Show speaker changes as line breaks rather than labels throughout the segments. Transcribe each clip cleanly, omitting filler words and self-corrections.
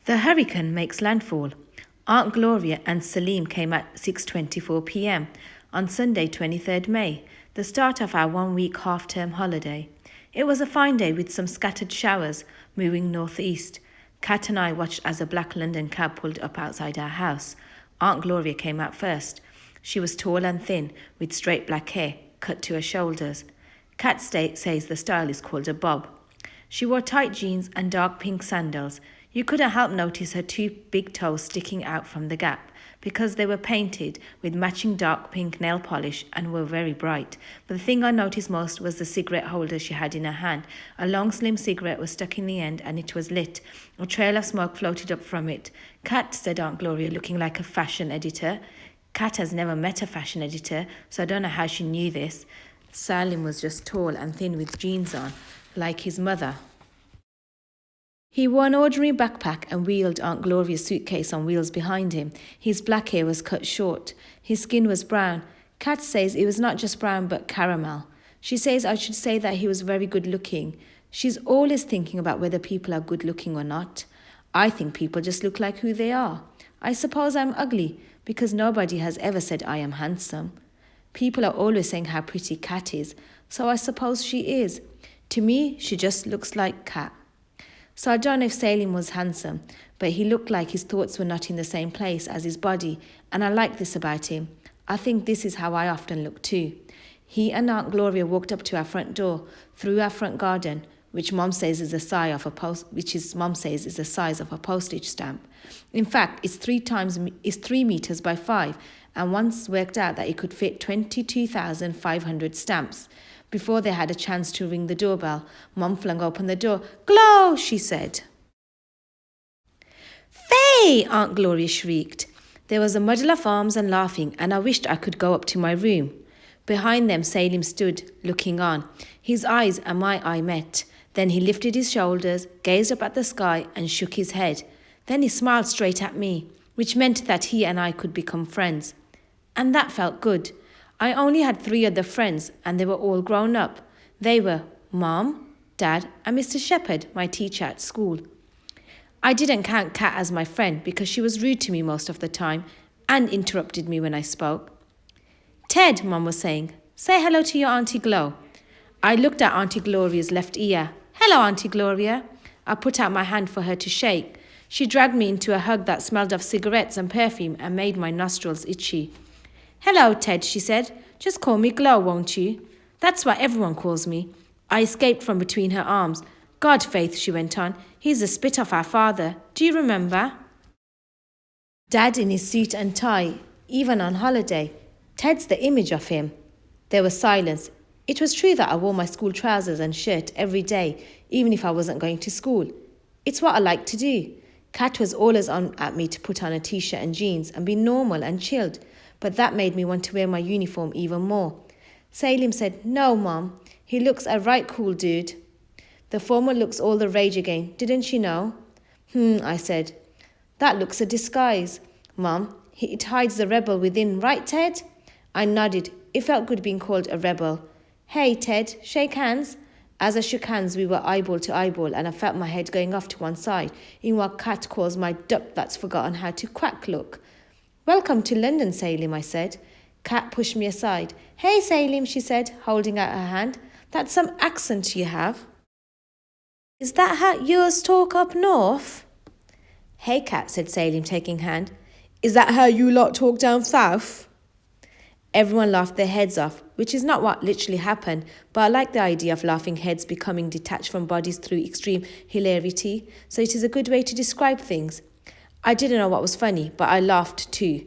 The hurricane makes landfall. Aunt Gloria and Salim came at 6:24 p.m. on Sunday, 23rd May, the start of our one-week half-term holiday. It was a fine day with some scattered showers moving northeast. Kat and I watched as a black London cab pulled up outside our house. Aunt Gloria came out first. She was tall and thin, with straight black hair cut to her shoulders. Kat says the style is called a bob. She wore tight jeans and dark pink sandals. You couldn't help notice her two big toes sticking out from the gap because they were painted with matching dark pink nail polish and were very bright. But the thing I noticed most was the cigarette holder she had in her hand. A long slim cigarette was stuck in the end and it was lit. A trail of smoke floated up from it. Kat, said Aunt Gloria, looking like a fashion editor. Kat has never met a fashion editor, so I don't know how she knew this. Salim was just tall and thin with jeans on, like his mother. He wore an ordinary backpack and wheeled Aunt Gloria's suitcase on wheels behind him. His black hair was cut short. His skin was brown. Kat says it was not just brown but caramel. She says I should say that he was very good looking. She's always thinking about whether people are good looking or not. I think people just look like who they are. I suppose I'm ugly because nobody has ever said I am handsome. People are always saying how pretty Kat is, so I suppose she is. To me, she just looks like Kat. So I don't know if Salim was handsome, but he looked like his thoughts were not in the same place as his body, and I like this about him. I think this is how I often look too. He and Aunt Gloria walked up to our front door, through our front garden, which Mom says is the size of a postage stamp. In fact, it's 3 meters by 5, and once worked out that it could fit 22,500 stamps. Before they had a chance to ring the doorbell, Mom flung open the door. "Glow!" she said. "Faye!" Aunt Gloria shrieked. There was a muddle of arms and laughing, and I wished I could go up to my room. Behind them, Salim stood, looking on. His eyes and my eye met. Then he lifted his shoulders, gazed up at the sky, and shook his head. Then he smiled straight at me, which meant that he and I could become friends. And that felt good. I only had 3 other friends, and they were all grown up. They were Mom, Dad, and Mr. Shepherd, my teacher at school. I didn't count Kat as my friend because she was rude to me most of the time and interrupted me when I spoke. "Ted," Mom was saying, "say hello to your Auntie Glo." I looked at Auntie Gloria's left ear. "Hello, Auntie Gloria." I put out my hand for her to shake. She dragged me into a hug that smelled of cigarettes and perfume and made my nostrils itchy. "Hello, Ted," she said. "Just call me Glo, won't you?" "That's what everyone calls me." I escaped from between her arms. "God, Faith," she went on, "he's the spit of our father. Do you remember? Dad in his suit and tie, even on holiday. Ted's the image of him." There was silence. It was true that I wore my school trousers and shirt every day, even if I wasn't going to school. It's what I like to do. Kat was always on at me to put on a t-shirt and jeans and be normal and chilled, but that made me want to wear my uniform even more. Salim said, "No, Mom, he looks a right cool dude." The former looks all the rage again, didn't you know? I said. "That looks a disguise, Mom. It hides the rebel within, right, Ted?" I nodded. It felt good being called a rebel. "Hey, Ted, shake hands." As I shook hands, we were eyeball to eyeball, and I felt my head going off to one side in what Kat calls my duck that's forgotten how to quack look. "Welcome to London, Salim," I said. Kat pushed me aside. "Hey, Salim," she said, holding out her hand. "That's some accent you have." "Is that how yours talk up north?" "Hey, Kat," said Salim, taking hand. "Is that how you lot talk down south?" Everyone laughed their heads off, which is not what literally happened, but I like the idea of laughing heads becoming detached from bodies through extreme hilarity, so it is a good way to describe things. I didn't know what was funny, but I laughed too.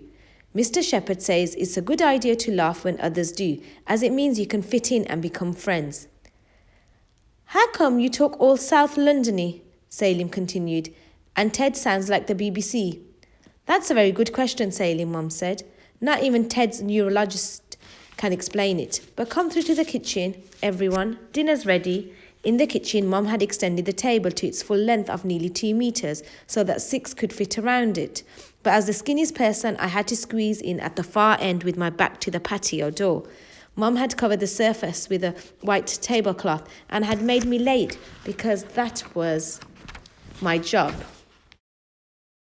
Mr. Shepherd says it's a good idea to laugh when others do, as it means you can fit in and become friends. "How come you talk all South Londony?" Salim continued, "and Ted sounds like the BBC." "That's a very good question, Salim," Mum said. "Not even Ted's neurologist can explain it. But come through to the kitchen, everyone. Dinner's ready." In the kitchen, Mum had extended the table to its full length of nearly 2 meters so that 6 could fit around it. But as the skinniest person, I had to squeeze in at the far end with my back to the patio door. Mum had covered the surface with a white tablecloth and had made me late because that was my job.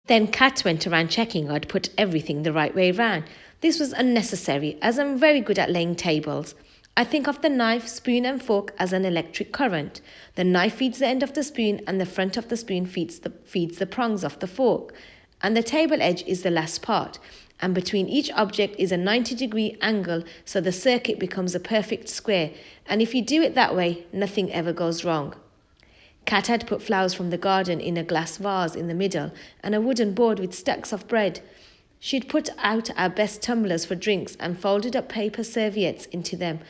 Then Kat went around checking I'd put everything the right way round. This was unnecessary, as I'm very good at laying tables. I think of the knife, spoon, and fork as an electric current. The knife feeds the end of the spoon, and the front of the spoon feeds the prongs of the fork. And the table edge is the last part. And between each object is a 90-degree angle, so the circuit becomes a perfect square. And if you do it that way, nothing ever goes wrong. Kat had put flowers from the garden in a glass vase in the middle and a wooden board with stacks of bread. She'd put out our best tumblers for drinks and folded up paper serviettes into them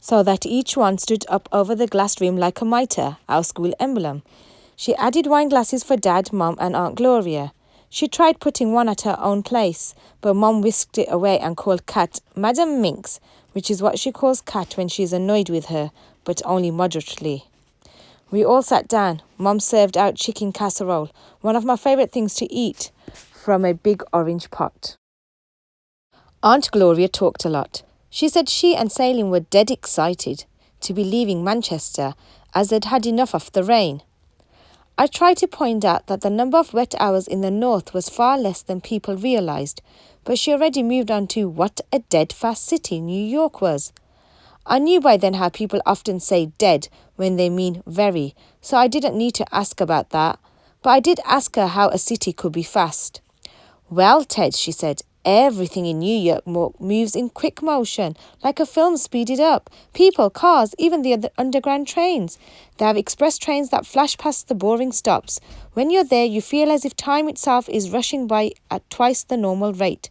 so that each one stood up over the glass rim like a mitre, our school emblem. She added wine glasses for Dad, Mum and Aunt Gloria. She tried putting one at her own place, but Mum whisked it away and called Kat Madam Minx, which is what she calls Kat when she's annoyed with her, but only moderately. We all sat down. Mum served out chicken casserole, one of my favourite things to eat, from a big orange pot. Aunt Gloria talked a lot. She said she and Salim were dead excited to be leaving Manchester, as they'd had enough of the rain. I tried to point out that the number of wet hours in the north was far less than people realised, but she already moved on to what a dead fast city New York was. I knew by then how people often say dead when they mean very, so I didn't need to ask about that, but I did ask her how a city could be fast. Well, Ted, she said, everything in New York moves in quick motion, like a film speeded up. People, cars, even the underground trains. They have express trains that flash past the boring stops. When you're there, you feel as if time itself is rushing by at twice the normal rate.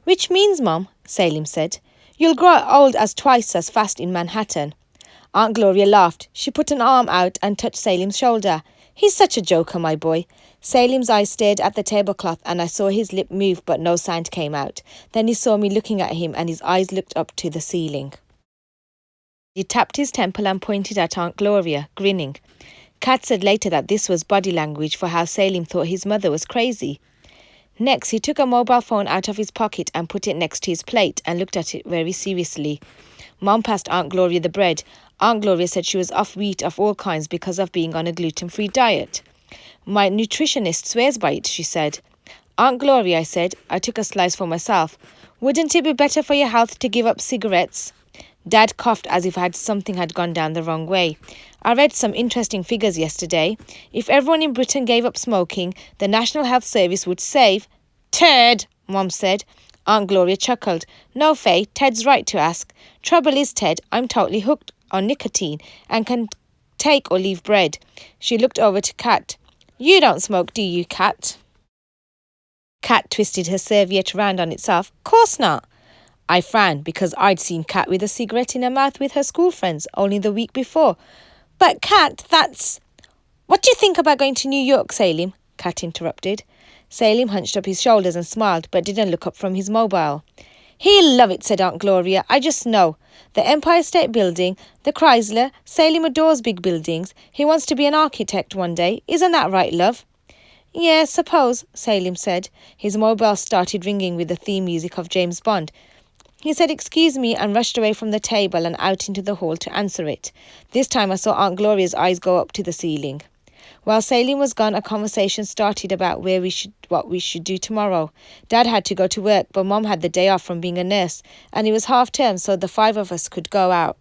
Which means, Mum, Salim said, you'll grow old as twice as fast in Manhattan. Aunt Gloria laughed. She put an arm out and touched Salim's shoulder. He's such a joker, my boy. Salim's eyes stared at the tablecloth and I saw his lip move but no sound came out. Then he saw me looking at him and his eyes looked up to the ceiling. He tapped his temple and pointed at Aunt Gloria, grinning. Kat said later that this was body language for how Salim thought his mother was crazy. Next, he took a mobile phone out of his pocket and put it next to his plate and looked at it very seriously. Mom passed Aunt Gloria the bread. Aunt Gloria said she was off wheat of all kinds because of being on a gluten-free diet. My nutritionist swears by it, she said. Aunt Gloria, I said. I took a slice for myself. Wouldn't it be better for your health to give up cigarettes? Dad coughed as if something had gone down the wrong way. I read some interesting figures yesterday. If everyone in Britain gave up smoking, the National Health Service would save... Ted, Mom said. Aunt Gloria chuckled. No, Faye, Ted's right to ask. Trouble is, Ted, I'm totally hooked on nicotine and can take or leave bread. She looked over to Kat. You don't smoke, do you, Kat? Kat twisted her serviette round on itself. Course not. I frowned because I'd seen Kat with a cigarette in her mouth with her school friends only the week before. But Kat, that's... What do you think about going to New York, Salim? Kat interrupted. Salim hunched up his shoulders and smiled but didn't look up from his mobile. He'll love it, said Aunt Gloria. I just know. The Empire State Building, the Chrysler, Salim adores big buildings. He wants to be an architect one day. Isn't that right, love? Yes, suppose, Salim said. His mobile started ringing with the theme music of James Bond. He said, excuse me, and rushed away from the table and out into the hall to answer it. This time I saw Aunt Gloria's eyes go up to the ceiling. While Salim was gone, a conversation started about what we should do tomorrow. Dad had to go to work, but Mom had the day off from being a nurse, and it was half term, so the 5 of us could go out.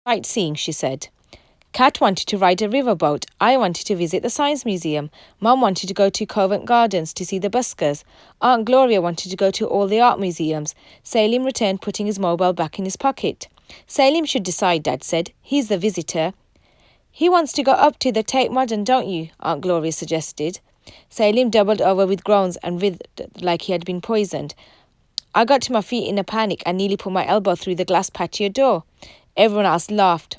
Sightseeing, she said. Kat wanted to ride a riverboat. I wanted to visit the Science Museum. Mom wanted to go to Covent Gardens to see the buskers. Aunt Gloria wanted to go to all the art museums. Salim returned, putting his mobile back in his pocket. Salim should decide, Dad said. He's the visitor. He wants to go up to the Tate Modern, don't you? Aunt Gloria suggested. Salim doubled over with groans and writhed like he had been poisoned. I got to my feet in a panic and nearly put my elbow through the glass patio door. Everyone else laughed.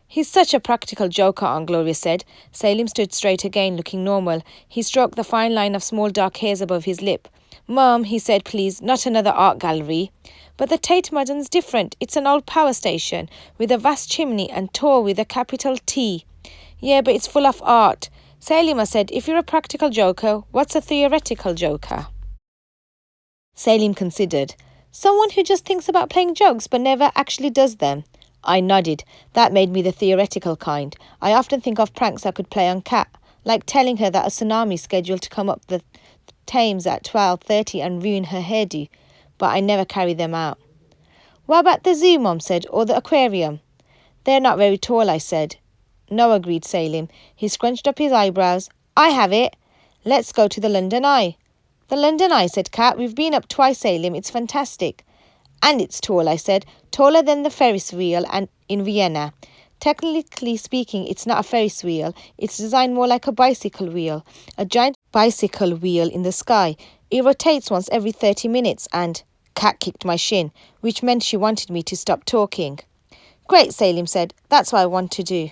He's such a practical joker, Aunt Gloria said. Salim stood straight again, looking normal. He stroked the fine line of small dark hairs above his lip. Mum, he said, please, not another art gallery. But the Tate Modern's different. It's an old power station with a vast chimney and tall with a capital T. Yeah, but it's full of art. Salim, I said, if you're a practical joker, what's a theoretical joker? Salim considered. Someone who just thinks about playing jokes but never actually does them. I nodded. That made me the theoretical kind. I often think of pranks I could play on Kat, like telling her that a tsunami is scheduled to come up the Thames at 12:30 and ruin her hairdo, but I never carry them out. What about the zoo, Mom said, or the aquarium? They're not very tall, I said. No, agreed Salim. He scrunched up his eyebrows. I have it. Let's go to the London Eye. The London Eye, said Kat. We've been up twice, Salim. It's fantastic. And it's tall, I said. Taller than the Ferris wheel and in Vienna. Technically speaking, it's not a Ferris wheel. It's designed more like a bicycle wheel. A giant bicycle wheel in the sky. It rotates once every 30 minutes and... Kat kicked my shin, which meant she wanted me to stop talking. Great, Salim said. That's what I want to do.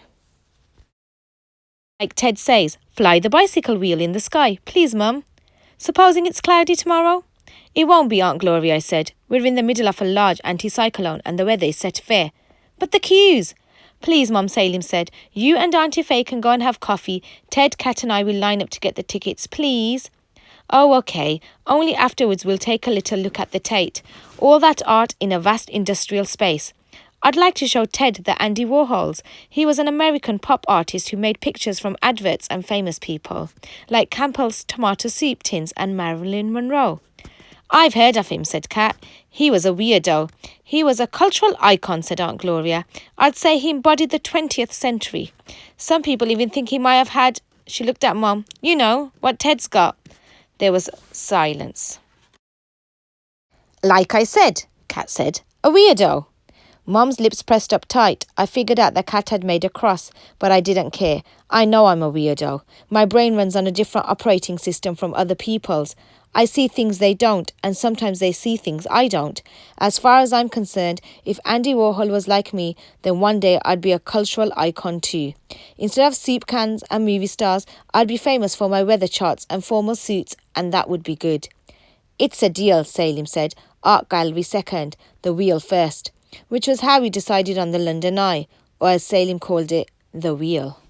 Like Ted says, fly the bicycle wheel in the sky. Please, Mum. Supposing it's cloudy tomorrow? It won't be, Aunt Gloria, I said. We're in the middle of a large anticyclone and the weather is set fair. But the queues! Please, Mum, Salim said. You and Auntie Faye can go and have coffee. Ted, Kat and I will line up to get the tickets, please. Oh, okay. Only afterwards we'll take a little look at the Tate. All that art in a vast industrial space. I'd like to show Ted the Andy Warhols. He was an American pop artist who made pictures from adverts and famous people, like Campbell's tomato soup tins and Marilyn Monroe. I've heard of him, said Kat. He was a weirdo. He was a cultural icon, said Aunt Gloria. I'd say he embodied the 20th century. Some people even think he might have had... She looked at Mum. You know, what Ted's got. There was silence. Like I said, Kat said. A weirdo. Mum's lips pressed up tight. I figured out that Kat had made a cross, but I didn't care. I know I'm a weirdo. My brain runs on a different operating system from other people's. I see things they don't, and sometimes they see things I don't. As far as I'm concerned, if Andy Warhol was like me, then one day I'd be a cultural icon too. Instead of soup cans and movie stars, I'd be famous for my weather charts and formal suits, and that would be good. It's a deal, Salim said. Art gallery second, the wheel first. Which was how we decided on the London Eye, or as Salim called it, the wheel.